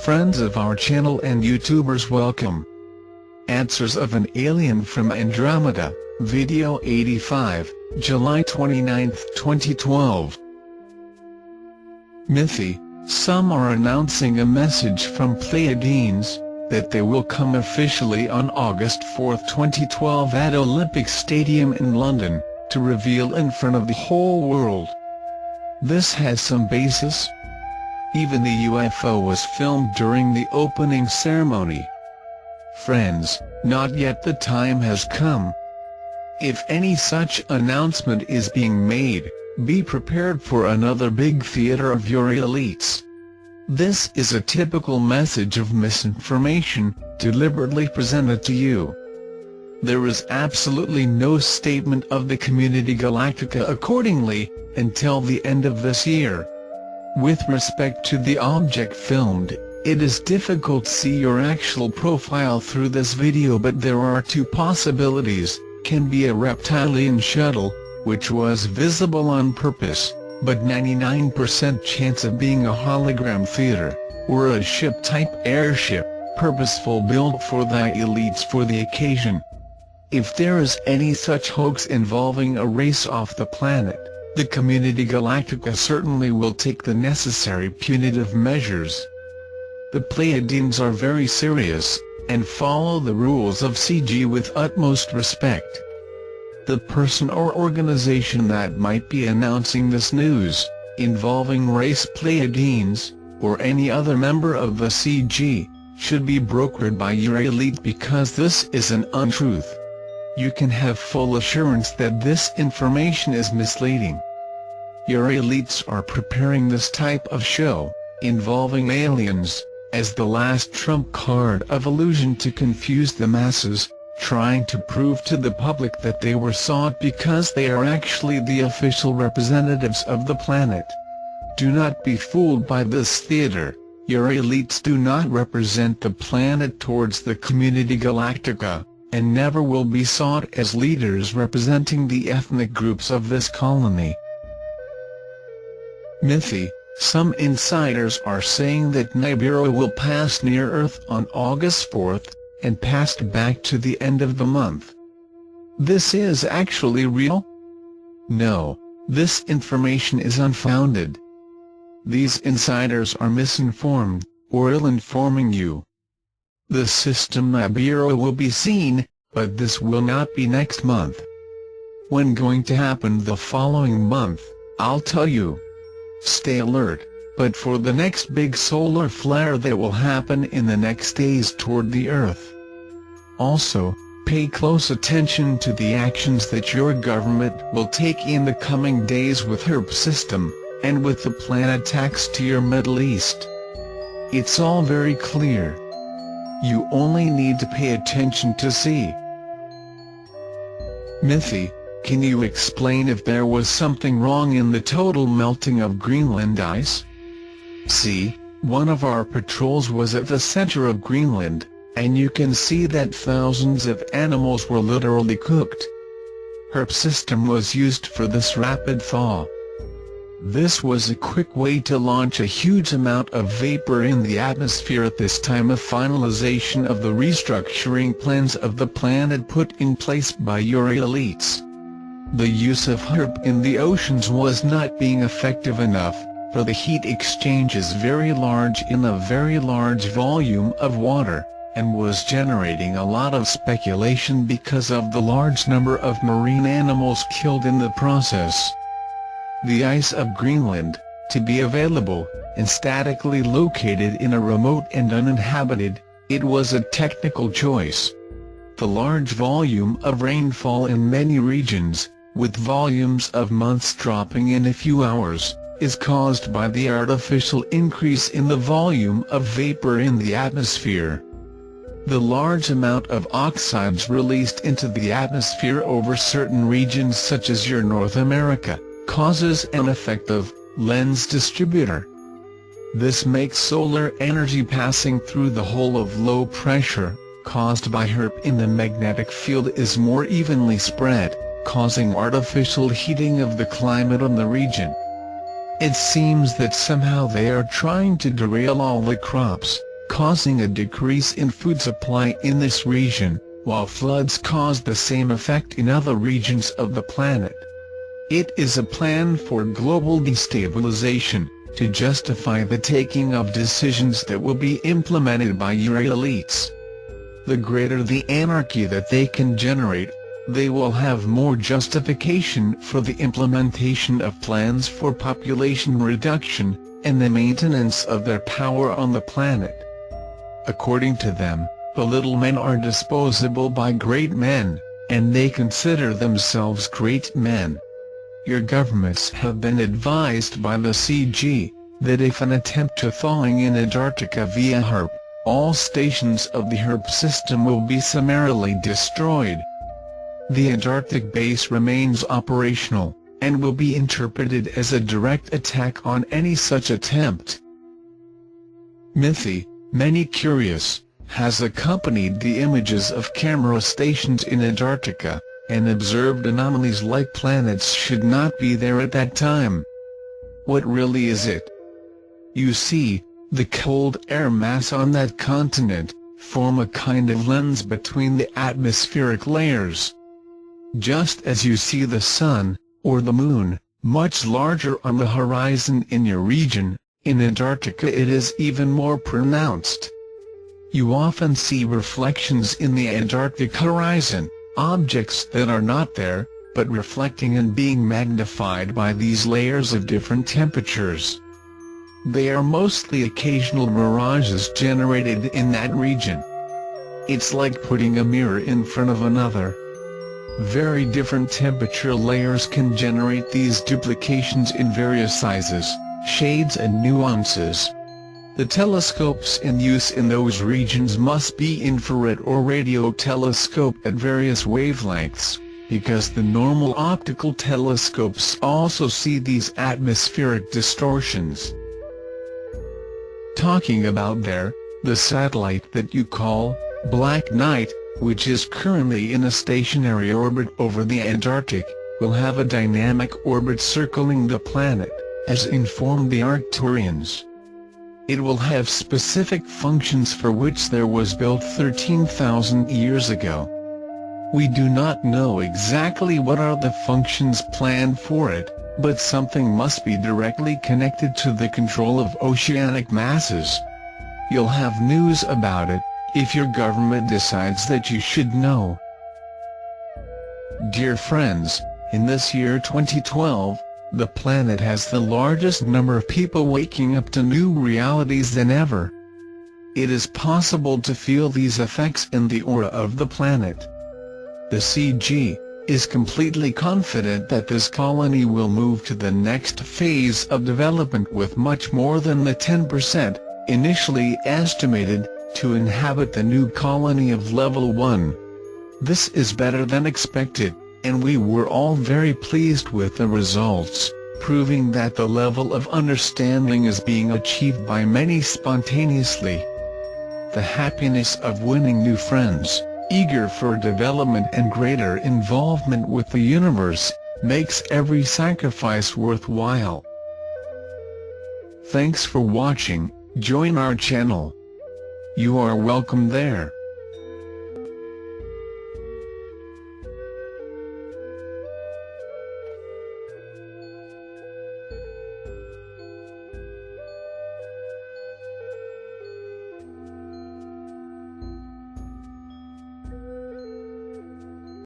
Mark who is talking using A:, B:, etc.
A: Friends of our channel and YouTubers, welcome. Answers of an Alien from Andromeda, Video 85, July 29, 2012. Mythy, some are announcing a message from Pleiadians, that they will come officially on August 4, 2012 at Olympic Stadium in London, to reveal in front of the whole world. This has some basis. Even the UFO was filmed during the opening ceremony. Friends, not yet, the time has come. If any such announcement is being made, be prepared for another big theater of your elites. This is a typical message of misinformation, deliberately presented to you. There is absolutely no statement of the Community Galactica accordingly, until the end of this year. With respect to the object filmed, it is difficult to see your actual profile through this video, but there are two possibilities: can be a reptilian shuttle, which was visible on purpose, but 99% chance of being a hologram theater, or a ship-type airship, purposeful built for the elites for the occasion. If there is any such hoax involving a race off the planet, the Community Galactica certainly will take the necessary punitive measures. The Pleiadians are very serious, and follow the rules of CG with utmost respect. The person or organization that might be announcing this news, involving race Pleiadians, or any other member of the CG, should be brokered by your elite, because this is an untruth. You can have full assurance that this information is misleading. Your elites are preparing this type of show, involving aliens, as the last trump card of illusion to confuse the masses, trying to prove to the public that they were sought because they are actually the official representatives of the planet. Do not be fooled by this theater. Your elites do not represent the planet towards the Community Galactica, and never will be sought as leaders representing the ethnic groups of this colony. Mythy, some insiders are saying that Nibiru will pass near Earth on August 4th, and passed back to the end of the month. This is actually real? No, this information is unfounded. These insiders are misinformed, or ill-informing you. The system Nibiru will be seen, but this will not be next month. When going to happen the following month, I'll tell you. Stay alert, but for the next big solar flare that will happen in the next days toward the Earth. Also, pay close attention to the actions that your government will take in the coming days with her system, and with the planned attacks to your Middle East. It's all very clear. You only need to pay attention to see. Mythy, can you explain if there was something wrong in the total melting of Greenland ice? See, one of our patrols was at the center of Greenland, and you can see that thousands of animals were literally cooked. Her system was used for this rapid thaw. This was a quick way to launch a huge amount of vapor in the atmosphere at this time of finalization of the restructuring plans of the planet put in place by your elites. The use of HERP in the oceans was not being effective enough, for the heat exchange is very large in a very large volume of water, and was generating a lot of speculation because of the large number of marine animals killed in the process. The ice of Greenland, to be available, and statically located in a remote and uninhabited, it was a technical choice. The large volume of rainfall in many regions, with volumes of months dropping in a few hours, is caused by the artificial increase in the volume of vapor in the atmosphere. The large amount of oxides released into the atmosphere over certain regions such as your North America, causes an effective lens distributor. This makes solar energy passing through the hole of low pressure, caused by HERP in the magnetic field, is more evenly spread, causing artificial heating of the climate in the region. It seems that somehow they are trying to derail all the crops, causing a decrease in food supply in this region, while floods cause the same effect in other regions of the planet. It is a plan for global destabilization, to justify the taking of decisions that will be implemented by your elites. The greater the anarchy that they can generate, they will have more justification for the implementation of plans for population reduction, and the maintenance of their power on the planet. According to them, the little men are disposable by great men, and they consider themselves great men. Your governments have been advised by the CG, that if an attempt to thawing in Antarctica via HARP, all stations of the HARP system will be summarily destroyed. The Antarctic base remains operational, and will be interpreted as a direct attack on any such attempt. Mithy, many curious, has accompanied the images of camera stations in Antarctica, and observed anomalies like planets should not be there at that time. What really is it? You see, the cold air mass on that continent form a kind of lens between the atmospheric layers. Just as you see the sun, or the moon, much larger on the horizon in your region, in Antarctica it is even more pronounced. You often see reflections in the Antarctic horizon, objects that are not there, but reflecting and being magnified by these layers of different temperatures. They are mostly occasional mirages generated in that region. It's like putting a mirror in front of another. Very different temperature layers can generate these duplications in various sizes, shades and nuances. The telescopes in use in those regions must be infrared or radio telescope at various wavelengths, because the normal optical telescopes also see these atmospheric distortions. Talking about the satellite that you call Black Knight, which is currently in a stationary orbit over the Antarctic, will have a dynamic orbit circling the planet, as informed the Arcturians. It will have specific functions for which there was built 13,000 years ago. We do not know exactly what are the functions planned for it, but something must be directly connected to the control of oceanic masses. You'll have news about it, if your government decides that you should know. Dear friends, in this year 2012, the planet has the largest number of people waking up to new realities than ever. It is possible to feel these effects in the aura of the planet. The CG is completely confident that this colony will move to the next phase of development with much more than the 10% initially estimated to inhabit the new colony of level 1. This is better than expected, and we were all very pleased with the results, proving that the level of understanding is being achieved by many spontaneously. The happiness of winning new friends, eager for development and greater involvement with the universe, makes every sacrifice worthwhile. Thanks for watching. Join our channel. You are welcome there.